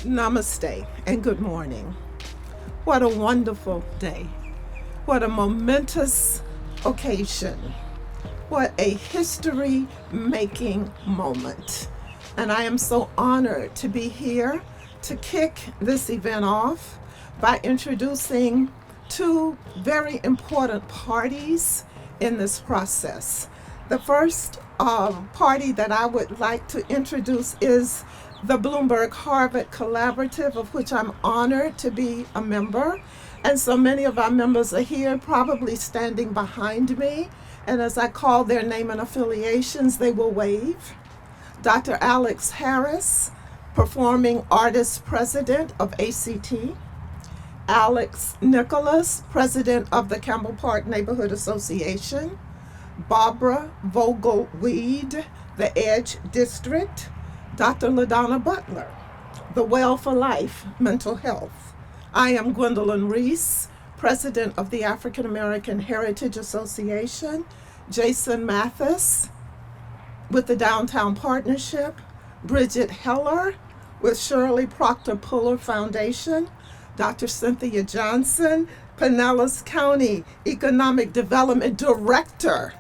Namaste and good morning. What a wonderful day. What a momentous occasion. What a history making moment. And I am so honored to be here to kick this event off by introducing two very important parties in this process. The first party that I would like to introduce is the Bloomberg Harvard Collaborative, of which I'm honored to be a member. And so many of our members are here, probably standing behind me. And as I call their name and affiliations, they will wave. Dr. Alex Harris, Performing Artists President of ACT. Alex Nicholas, President of the Campbell Park Neighborhood Association. Barbara Vogel-Weed, the Edge District. Dr. LaDonna Butler, the Well for Life Mental Health. I am Gwendolyn Reese, President of the African American Heritage Association. Jason Mathis with the Downtown Partnership. Bridget Heller with Shirley Proctor Puller Foundation. Dr. Cynthia Johnson, Pinellas County Economic Development Director.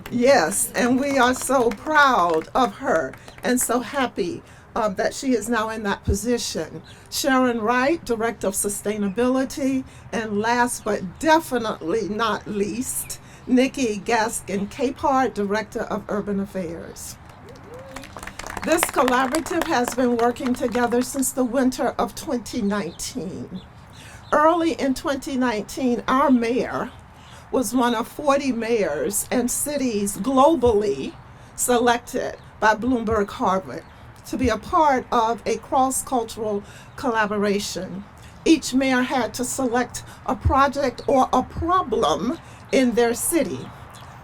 Yes, and we are so proud of her and so happy that she is now in that position. Sharon Wright, Director of Sustainability, and last but definitely not least, Nikki Gaskin-Capehart, Director of Urban Affairs. This collaborative has been working together since the winter of 2019. Early in 2019, our mayor was one of 40 mayors and cities globally selected by Bloomberg Harvard to be a part of a cross-cultural collaboration. Each mayor had to select a project or a problem in their city.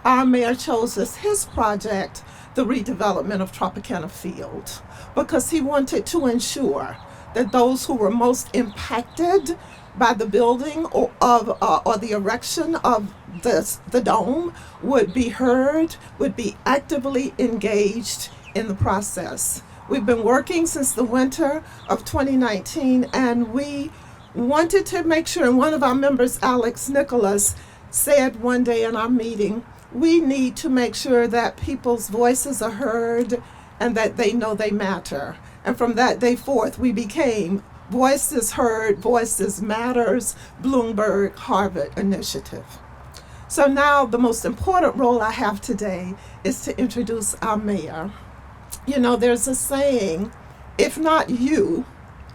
Our mayor chose as his project the redevelopment of Tropicana Field because he wanted to ensure that those who were most impacted by the building or the erection of the dome would be heard, would be actively engaged in the process. We've been working since the winter of 2019, and we wanted to make sure, and one of our members, Alex Nicholas, said one day in our meeting, we need to make sure that people's voices are heard and that they know they matter. And from that day forth, we became Voices Heard, Voices Matters, Bloomberg Harvard Initiative. So now the most important role I have today is to introduce our mayor. You know, there's a saying, if not you,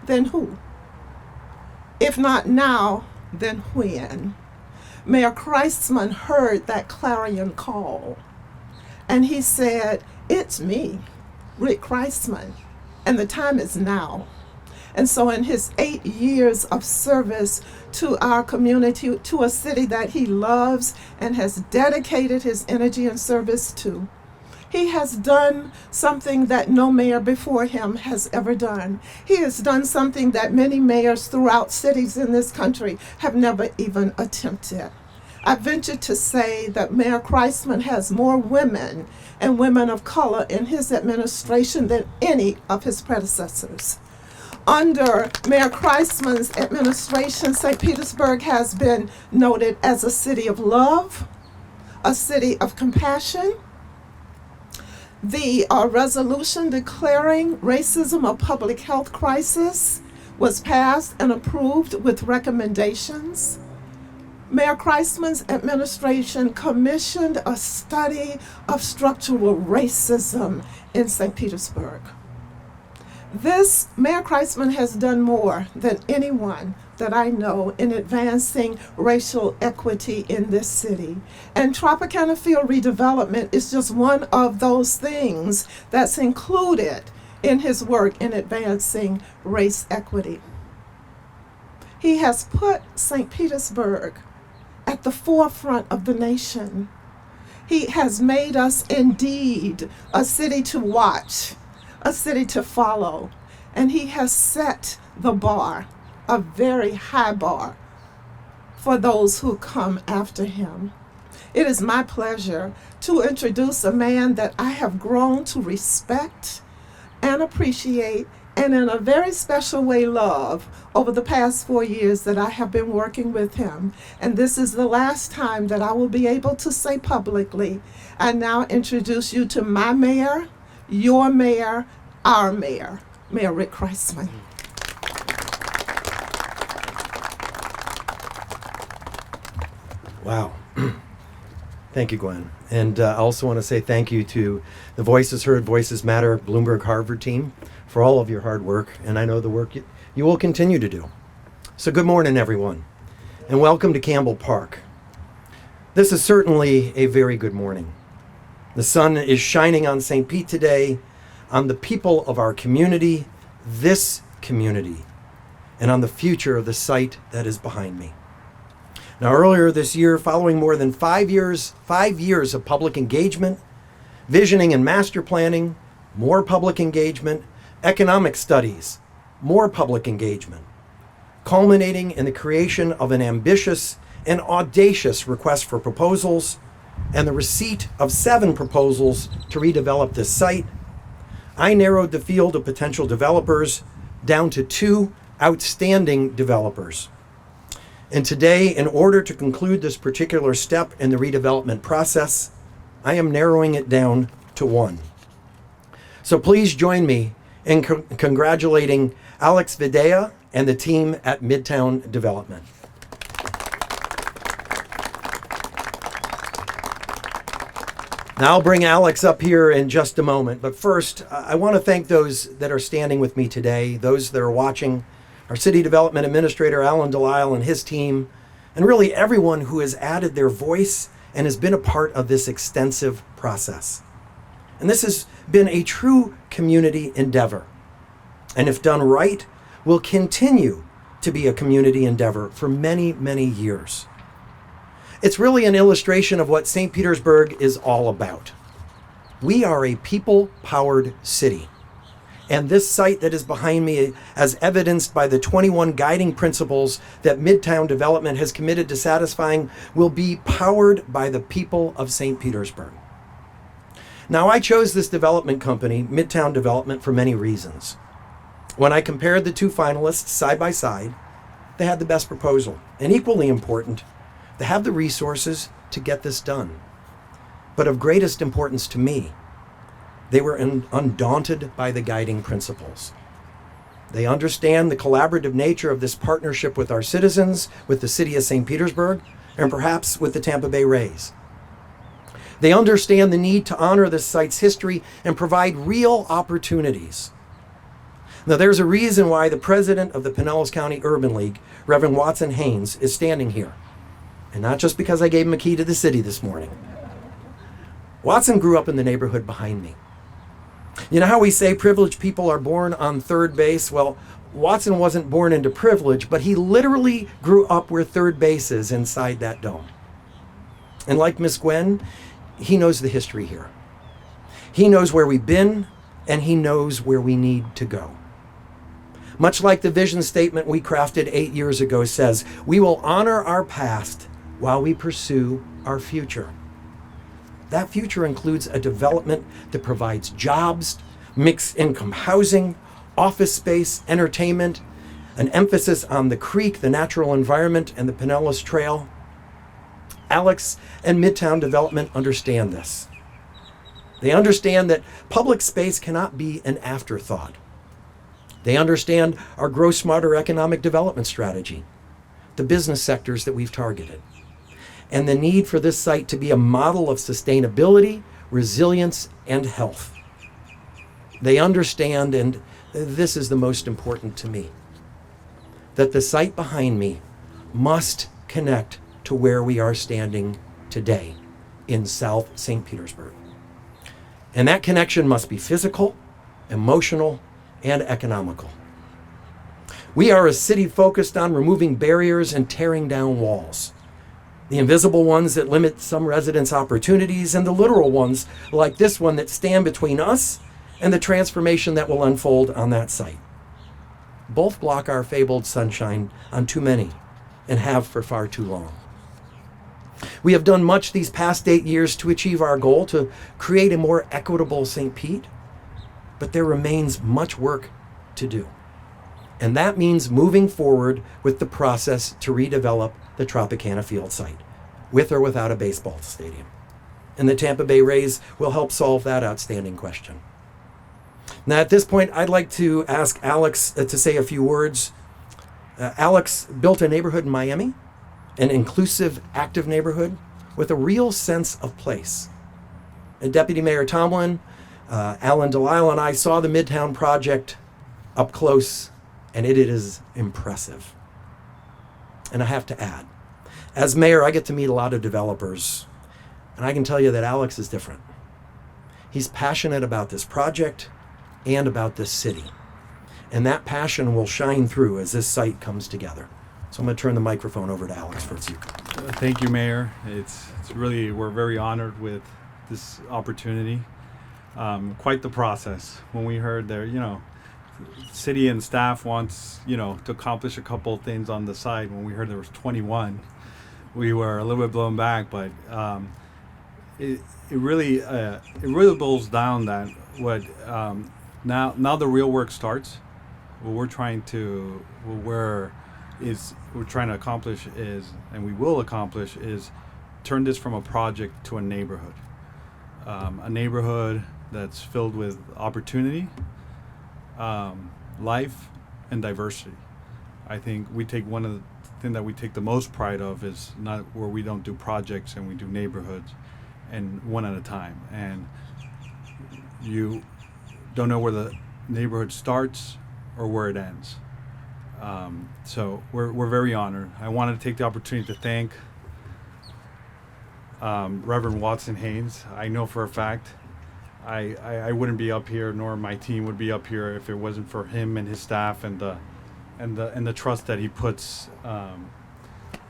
then who? If not now, then when? Mayor Kreisman heard that clarion call, and he said, it's me, Rick Kreisman, and the time is now. And so in his 8 years of service to our community, to a city that he loves and has dedicated his energy and service to, he has done something that no mayor before him has ever done. He has done something that many mayors throughout cities in this country have never even attempted. I venture to say that Mayor Kreisman has more women and women of color in his administration than any of his predecessors. Under Mayor Kreisman's administration, St. Petersburg has been noted as a city of love, a city of compassion. The resolution declaring racism a public health crisis was passed and approved with recommendations. Mayor Kreisman's administration commissioned a study of structural racism in St. Petersburg. Mayor Kreisman has done more than anyone that I know in advancing racial equity in this city. And Tropicana Field redevelopment is just one of those things that's included in his work in advancing race equity. He has put St. Petersburg at the forefront of the nation. He has made us indeed a city to watch, a city to follow, and he has set the bar, a very high bar, for those who come after him. It is my pleasure to introduce a man that I have grown to respect and appreciate and in a very special way love over the past 4 years that I have been working with him. And this is the last time that I will be able to say publicly, I now introduce you to my mayor, your mayor, our mayor, Mayor Rick Kreisman. Wow. Thank you, Gwen. And I also want to say thank you to the Voices Heard, Voices Matter Bloomberg Harvard team for all of your hard work, and I know the work you will continue to do. So good morning, everyone, and welcome to Campbell Park. This is certainly a very good morning. The sun is shining on St. Pete today, on the people of our community, this community, and on the future of the site that is behind me. Now, earlier this year, following more than 5 years of public engagement, visioning and master planning, more public engagement, economic studies, more public engagement, culminating in the creation of an ambitious and audacious request for proposals and the receipt of 7 proposals to redevelop this site, I narrowed the field of potential developers down to 2 outstanding developers. And today, in order to conclude this particular step in the redevelopment process, I am narrowing it down to 1. So please join me in congratulating Alex Videa and the team at Midtown Development. Now I'll bring Alex up here in just a moment, but first, I want to thank those that are standing with me today, those that are watching, our City Development Administrator, Alan Delisle, and his team, and really everyone who has added their voice and has been a part of this extensive process. And this has been a true community endeavor. And if done right, will continue to be a community endeavor for many, many years. It's really an illustration of what St. Petersburg is all about. We are a people-powered city. And this site that is behind me, as evidenced by the 21 guiding principles that Midtown Development has committed to satisfying, will be powered by the people of St. Petersburg. Now, I chose this development company, Midtown Development, for many reasons. When I compared the 2 finalists side by side, they had the best proposal. And equally important, they have the resources to get this done. But of greatest importance to me, they were undaunted by the guiding principles. They understand the collaborative nature of this partnership with our citizens, with the city of St. Petersburg, and perhaps with the Tampa Bay Rays. They understand the need to honor this site's history and provide real opportunities. Now, there's a reason why the president of the Pinellas County Urban League, Reverend Watson Haynes, is standing here. And not just because I gave him a key to the city this morning. Watson grew up in the neighborhood behind me. You know how we say privileged people are born on third base? Well, Watson wasn't born into privilege, but he literally grew up where third base is inside that dome. And like Miss Gwen, he knows the history here. He knows where we've been, and he knows where we need to go. Much like the vision statement we crafted 8 years ago says, we will honor our past while we pursue our future. That future includes a development that provides jobs, mixed income housing, office space, entertainment, an emphasis on the creek, the natural environment, and the Pinellas Trail. Alex and Midtown Development understand this. They understand that public space cannot be an afterthought. They understand our Grow Smarter economic development strategy, the business sectors that we've targeted, and the need for this site to be a model of sustainability, resilience, and health. They understand, and this is the most important to me, that the site behind me must connect to where we are standing today in South St. Petersburg. And that connection must be physical, emotional, and economical. We are a city focused on removing barriers and tearing down walls. The invisible ones that limit some residents' opportunities, and the literal ones like this one that stand between us and the transformation that will unfold on that site. Both block our fabled sunshine on too many and have for far too long. We have done much these past 8 years to achieve our goal to create a more equitable St. Pete, but there remains much work to do. And that means moving forward with the process to redevelop the Tropicana field site, with or without a baseball stadium. And the Tampa Bay Rays will help solve that outstanding question. Now, at this point, I'd like to ask Alex to say a few words. Alex built a neighborhood in Miami, an inclusive, active neighborhood with a real sense of place. Deputy Mayor Tomlin, Alan Delisle, and I saw the Midtown project up close, and it is impressive. And I have to add, as mayor, I get to meet a lot of developers, and I can tell you that Alex is different. He's passionate about this project and about this city. And that passion will shine through as this site comes together. So I'm going to turn the microphone over to Alex for a few. Thank you, Mayor. It's really, we're very honored with this opportunity. Quite the process. When we heard there, city and staff wants, to accomplish a couple of things on the site. When we heard there was 21, we were a little bit blown back, but it really boils down that what now the real work starts. What we're trying to accomplish is, and we will accomplish, is turn this from a project to a neighborhood that's filled with opportunity, life, and diversity. I think one of the things that we take the most pride of is not where we don't do projects and we do neighborhoods, and one at a time. And you don't know where the neighborhood starts or where it ends. So we're very honored. I wanted to take the opportunity to thank Reverend Watson Haynes. I know for a fact I wouldn't be up here, nor my team would be up here if it wasn't for him and his staff and the trust that he puts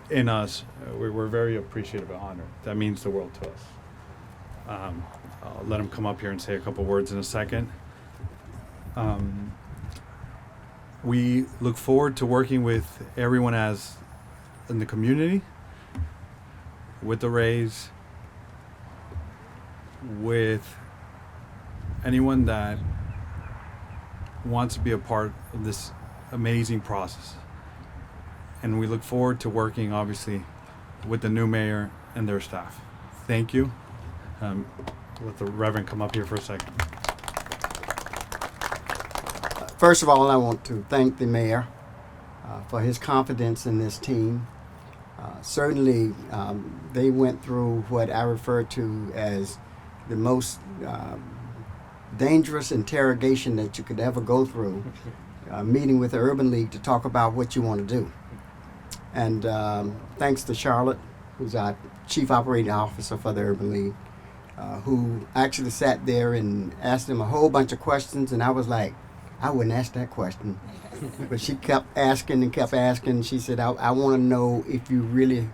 in us. We're very appreciative and honored. That means the world to us. I'll let him come up here and say a couple words in a second. We look forward to working with everyone in the community, with the Rays, with anyone that wants to be a part of this amazing process. And we look forward to working, obviously, with the new mayor and their staff. Thank you. Let the Reverend come up here for a second. First of all, I want to thank the mayor for his confidence in this team. Certainly, they went through what I refer to as the most dangerous interrogation that you could ever go through, meeting with the Urban League to talk about what you want to do. And thanks to Charlotte, who's our Chief Operating Officer for the Urban League, who actually sat there and asked them a whole bunch of questions, and I was like, I wouldn't ask that question. But she kept asking and kept asking. She said, I want to know if you really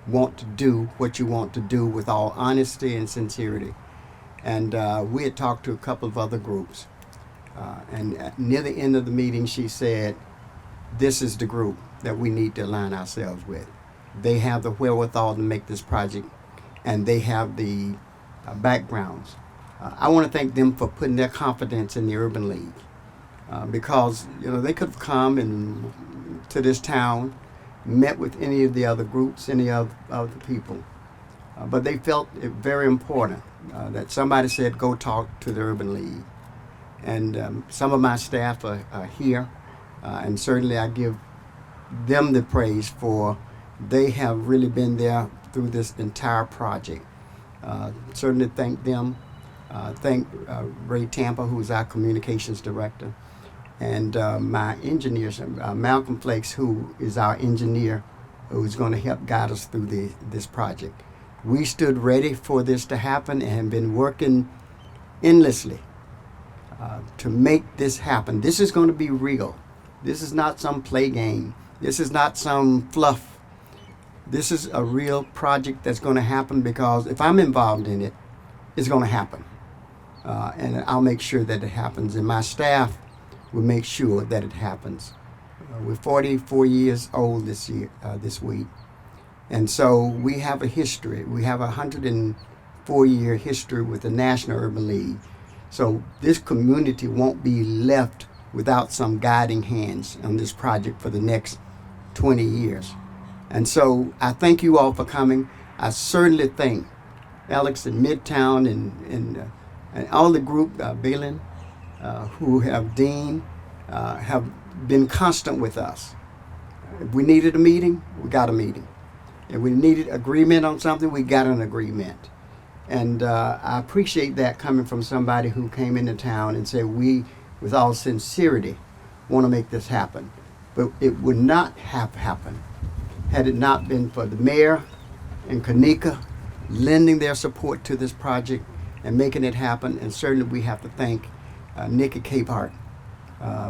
want to do what you want to do with all honesty and sincerity. And we had talked to a couple of other groups. And near the end of the meeting, she said, this is the group that we need to align ourselves with. They have the wherewithal to make this project, and they have the backgrounds. I want to thank them for putting their confidence in the Urban League. Because they could have come to this town, met with any of the other groups, any of the people, but they felt it very important that somebody said, go talk to the Urban League. And some of my staff are here, and certainly I give them the praise for they have really been there through this entire project. Certainly thank them. Thank Ray Tampa, who's our communications director, and my engineers, Malcolm Flakes, who is our engineer, who's going to help guide us through this project. We stood ready for this to happen and have been working endlessly to make this happen. This is going to be real. This is not some play game. This is not some fluff. This is a real project that's going to happen, because if I'm involved in it, it's going to happen. And I'll make sure that it happens. And my staff will make sure that it happens. We're 44 years old this week. And so we have a history. We have a 104-year history with the National Urban League. So this community won't be left without some guiding hands on this project for the next 20 years. And so I thank you all for coming. I certainly thank Alex in Midtown and all the group, Balin, who have Dean, have been constant with us. If we needed a meeting, we got a meeting. If we needed agreement on something, we got an agreement. And I appreciate that coming from somebody who came into town and said, we, with all sincerity, want to make this happen. But it would not have happened had it not been for the mayor and Kanika lending their support to this project and making it happen. And certainly we have to thank Nikki Capehart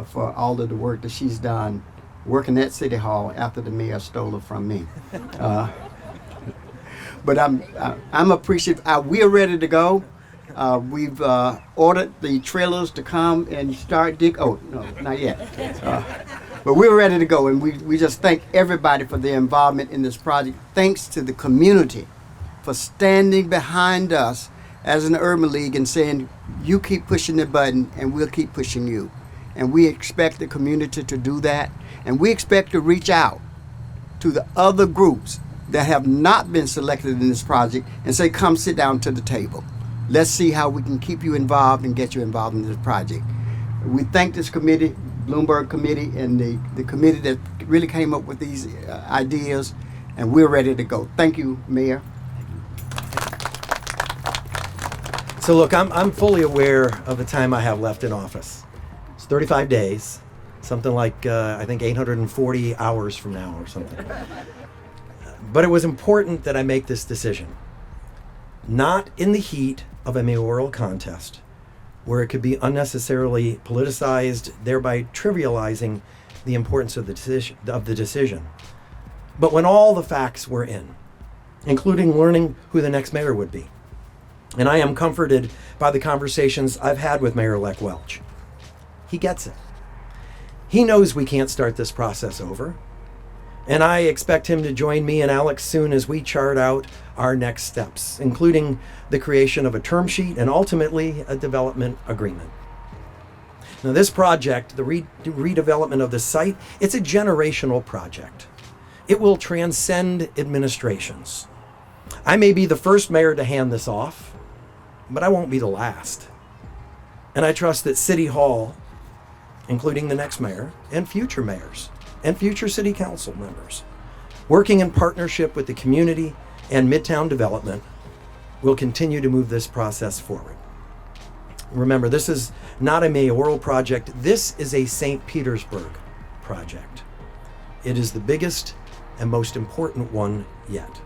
for all of the work that she's done working at City Hall after the mayor stole her from me. But I'm appreciative. We are ready to go. We've ordered the trailers to come and start dig. Oh, no, not yet. But we're ready to go, and we just thank everybody for their involvement in this project. Thanks to the community for standing behind us as an Urban League and saying, you keep pushing the button and we'll keep pushing you. And we expect the community to do that. And we expect to reach out to the other groups that have not been selected in this project and say, come sit down to the table. Let's see how we can keep you involved and get you involved in this project. We thank this committee, Bloomberg Committee, and the committee that really came up with these ideas, and we're ready to go. Thank you, Mayor. So look, I'm fully aware of the time I have left in office. It's 35 days, something like, I think 840 hours from now or something. But it was important that I make this decision, not in the heat of a mayoral contest where it could be unnecessarily politicized, thereby trivializing the importance of the decision, but when all the facts were in, including learning who the next mayor would be. And I am comforted by the conversations I've had with Mayor-elect Welch. He gets it. He knows we can't start this process over. And I expect him to join me and Alex soon as we chart out our next steps, including the creation of a term sheet and ultimately a development agreement. Now this project, the redevelopment of the site, it's a generational project. It will transcend administrations. I may be the first mayor to hand this off, but I won't be the last. And I trust that City Hall, including the next mayor and future mayors and future city council members, working in partnership with the community and Midtown Development, will continue to move this process forward. Remember, this is not a mayoral project. This is a St. Petersburg project. It is the biggest and most important one yet.